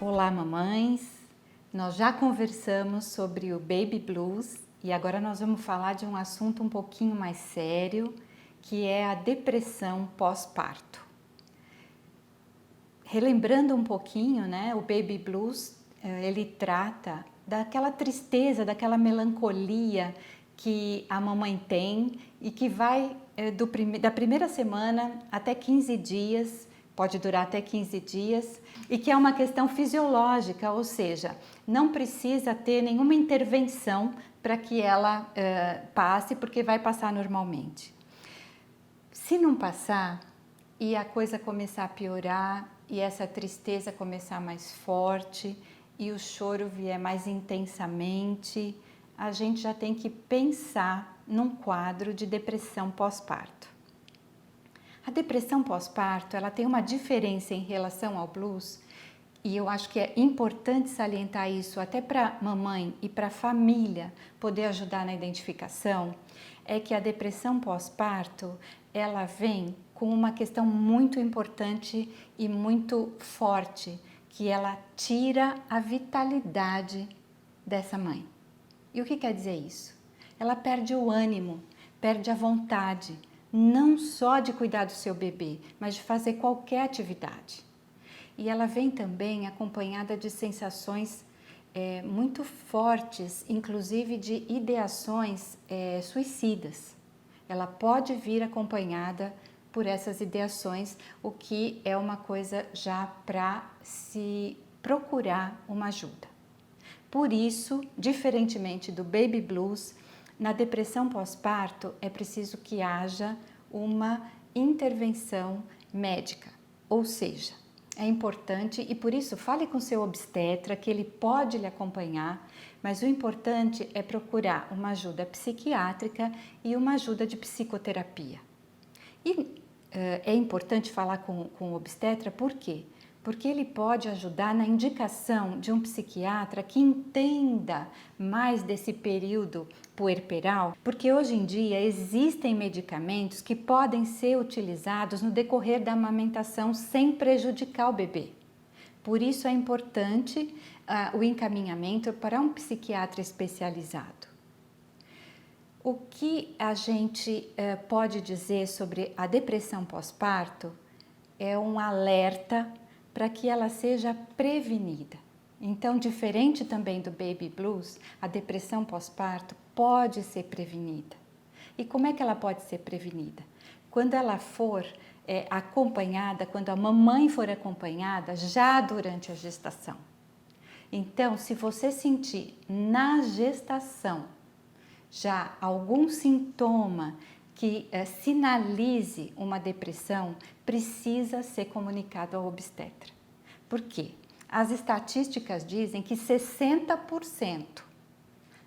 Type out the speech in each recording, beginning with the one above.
Olá, mamães! Nós já conversamos sobre o Baby Blues e agora nós vamos falar de um assunto um pouquinho mais sério, que é a depressão pós-parto. Relembrando um pouquinho, né, o Baby Blues, ele trata daquela tristeza, daquela melancolia que a mamãe tem e que vai da primeira semana até 15 dias, pode durar até 15 dias, e que é uma questão fisiológica, ou seja, não precisa ter nenhuma intervenção para que ela passe, porque vai passar normalmente. Se não passar e a coisa começar a piorar e essa tristeza começar mais forte e o choro vier mais intensamente, a gente já tem que pensar num quadro de depressão pós-parto. A depressão pós-parto, ela tem uma diferença em relação ao blues, e eu acho que é importante salientar isso até para a mamãe e para a família poder ajudar na identificação, é que a depressão pós-parto, ela vem com uma questão muito importante e muito forte, que ela tira a vitalidade dessa mãe. E o que quer dizer isso? Ela perde o ânimo, perde a vontade, não só de cuidar do seu bebê, mas de fazer qualquer atividade. E ela vem também acompanhada de sensações muito fortes, inclusive de ideações suicidas. Ela pode vir acompanhada por essas ideações, o que é uma coisa já para se procurar uma ajuda. Por isso, diferentemente do Baby Blues, na depressão pós-parto é preciso que haja uma intervenção médica, ou seja, é importante e por isso fale com seu obstetra que ele pode lhe acompanhar, mas o importante é procurar uma ajuda psiquiátrica e uma ajuda de psicoterapia. E é importante falar com o obstetra, por quê? Porque ele pode ajudar na indicação de um psiquiatra que entenda mais desse período puerperal, porque hoje em dia existem medicamentos que podem ser utilizados no decorrer da amamentação sem prejudicar o bebê. Por isso é importante o encaminhamento para um psiquiatra especializado. O que a gente pode dizer sobre a depressão pós-parto é um alerta para que ela seja prevenida. Então, diferente também do Baby Blues, a depressão pós-parto pode ser prevenida. E como é que ela pode ser prevenida? Quando ela for acompanhada, quando a mamãe for acompanhada já durante a gestação. Então, se você sentir na gestação já algum sintoma que sinalize uma depressão, precisa ser comunicado ao obstetra. Por quê? As estatísticas dizem que 60%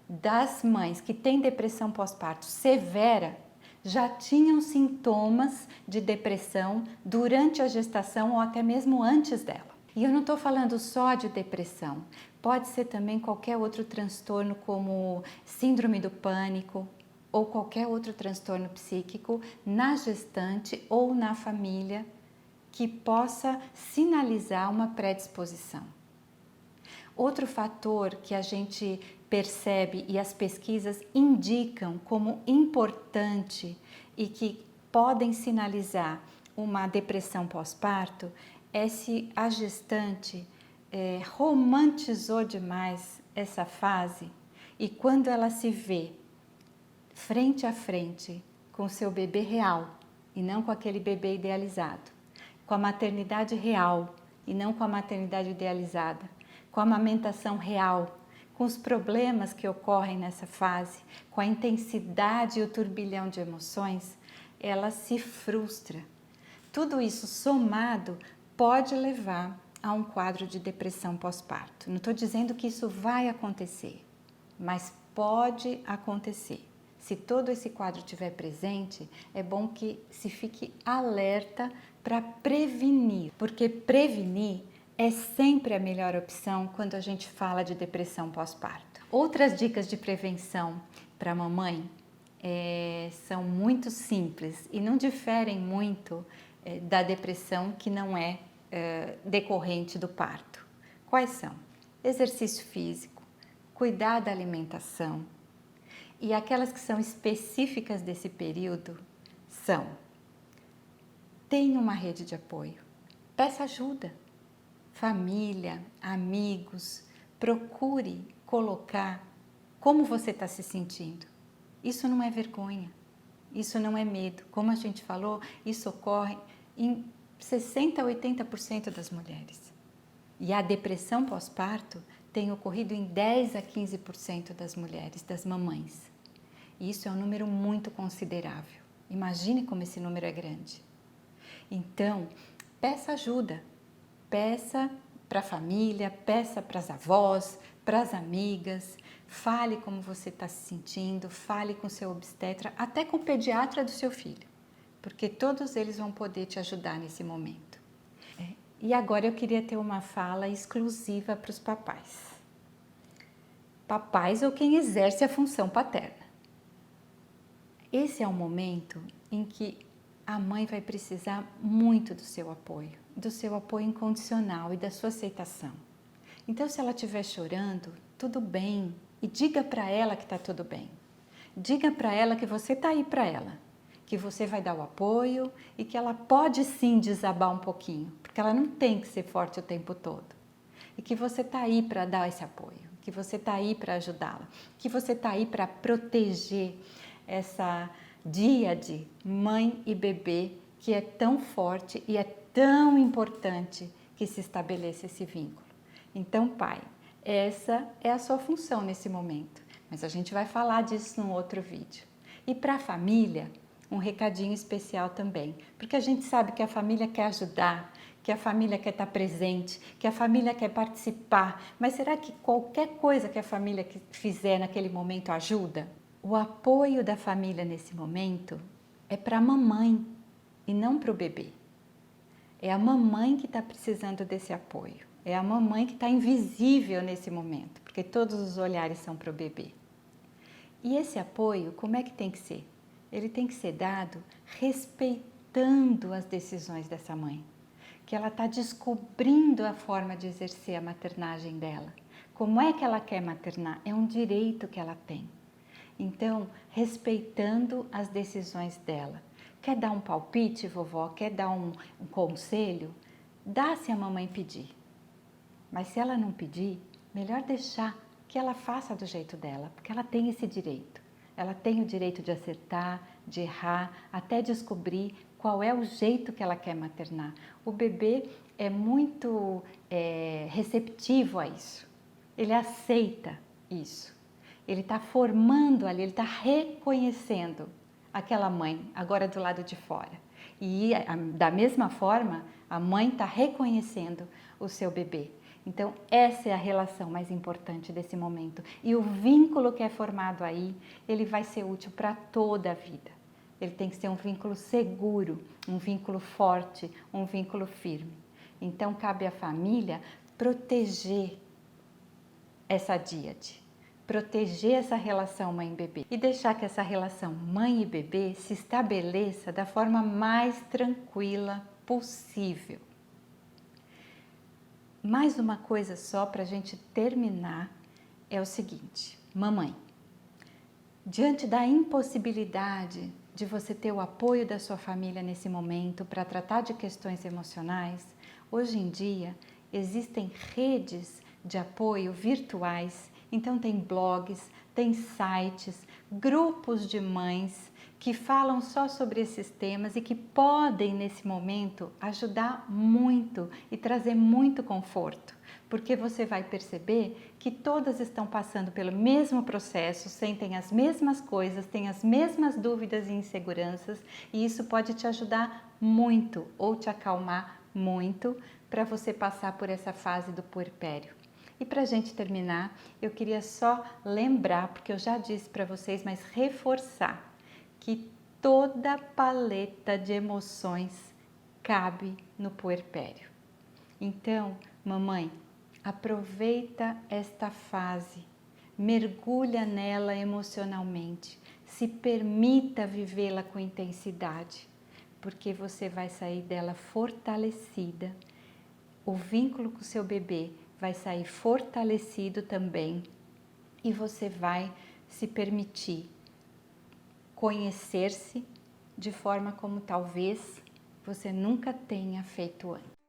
das mães que têm depressão pós-parto severa já tinham sintomas de depressão durante a gestação ou até mesmo antes dela. E eu não estou falando só de depressão, pode ser também qualquer outro transtorno como síndrome do pânico ou qualquer outro transtorno psíquico na gestante ou na família que possa sinalizar uma predisposição. Outro fator que a gente percebe e as pesquisas indicam como importante e que podem sinalizar uma depressão pós-parto é se a gestante romantizou demais essa fase e quando ela se vê frente a frente com o seu bebê real e não com aquele bebê idealizado, com a maternidade real e não com a maternidade idealizada, com a amamentação real, com os problemas que ocorrem nessa fase, com a intensidade e o turbilhão de emoções, ela se frustra. Tudo isso somado pode levar a um quadro de depressão pós-parto. Não estou dizendo que isso vai acontecer, mas pode acontecer. Se todo esse quadro estiver presente, é bom que se fique alerta para prevenir, porque prevenir é sempre a melhor opção quando a gente fala de depressão pós-parto. Outras dicas de prevenção para a mamãe são muito simples e não diferem muito da depressão que não é decorrente do parto. Quais são? Exercício físico, cuidar da alimentação. E aquelas que são específicas desse período são: tenha uma rede de apoio, peça ajuda, família, amigos, procure colocar como você está se sentindo. Isso não é vergonha, isso não é medo. Como a gente falou, isso ocorre em 60% a 80% das mulheres. E a depressão pós-parto tem ocorrido em 10% a 15% das mulheres, das mamães. E isso é um número muito considerável. Imagine como esse número é grande. Então, peça ajuda. Peça para a família, peça para as avós, para as amigas, fale como você está se sentindo, fale com seu obstetra, até com o pediatra do seu filho, porque todos eles vão poder te ajudar nesse momento. E agora eu queria ter uma fala exclusiva para os papais. Papais ou quem exerce a função paterna. Esse é o momento em que a mãe vai precisar muito do seu apoio incondicional e da sua aceitação. Então, se ela estiver chorando, tudo bem, e diga para ela que está tudo bem. Diga para ela que você está aí para ela, que você vai dar o apoio e que ela pode sim desabar um pouquinho, porque ela não tem que ser forte o tempo todo. E que você está aí para dar esse apoio, que você está aí para ajudá-la, que você está aí para proteger essa díade mãe e bebê que é tão forte e é tão importante que se estabeleça esse vínculo. Então, pai, essa é a sua função nesse momento, mas a gente vai falar disso num outro vídeo. E para a família, um recadinho especial também, porque a gente sabe que a família quer ajudar, que a família quer estar presente, que a família quer participar, mas será que qualquer coisa que a família fizer naquele momento ajuda? O apoio da família nesse momento é para a mamãe e não para o bebê. É a mamãe que está precisando desse apoio. É a mamãe que está invisível nesse momento, porque todos os olhares são para o bebê. E esse apoio, como é que tem que ser? Ele tem que ser dado respeitando as decisões dessa mãe, que ela está descobrindo a forma de exercer a maternagem dela. Como é que ela quer maternar? É um direito que ela tem. Então, respeitando as decisões dela. Quer dar um palpite, vovó? Quer dar um conselho? Dá se a mamãe pedir. Mas se ela não pedir, melhor deixar que ela faça do jeito dela, porque ela tem esse direito. Ela tem o direito de acertar, de errar, até descobrir qual é o jeito que ela quer maternar. O bebê é muito receptivo a isso. Ele aceita isso. Ele está formando ali, ele está reconhecendo aquela mãe, agora do lado de fora. E da mesma forma, a mãe está reconhecendo o seu bebê. Então, essa é a relação mais importante desse momento. E o vínculo que é formado aí, ele vai ser útil para toda a vida. Ele tem que ser um vínculo seguro, um vínculo forte, um vínculo firme. Então, cabe à família proteger essa díade. Proteger essa relação mãe e bebê e deixar que essa relação mãe e bebê se estabeleça da forma mais tranquila possível. Mais uma coisa só para a gente terminar é o seguinte: mamãe, diante da impossibilidade de você ter o apoio da sua família nesse momento para tratar de questões emocionais, hoje em dia existem redes de apoio virtuais. Então tem blogs, tem sites, grupos de mães que falam só sobre esses temas e que podem nesse momento ajudar muito e trazer muito conforto, porque você vai perceber que todas estão passando pelo mesmo processo, sentem as mesmas coisas, têm as mesmas dúvidas e inseguranças, e isso pode te ajudar muito ou te acalmar muito para você passar por essa fase do puerpério. E para a gente terminar, eu queria só lembrar, porque eu já disse para vocês, mas reforçar, que toda paleta de emoções cabe no puerpério. Então, mamãe, aproveita esta fase, mergulha nela emocionalmente, se permita vivê-la com intensidade, porque você vai sair dela fortalecida. O vínculo com o seu bebê vai sair fortalecido também e você vai se permitir conhecer-se de forma como talvez você nunca tenha feito antes.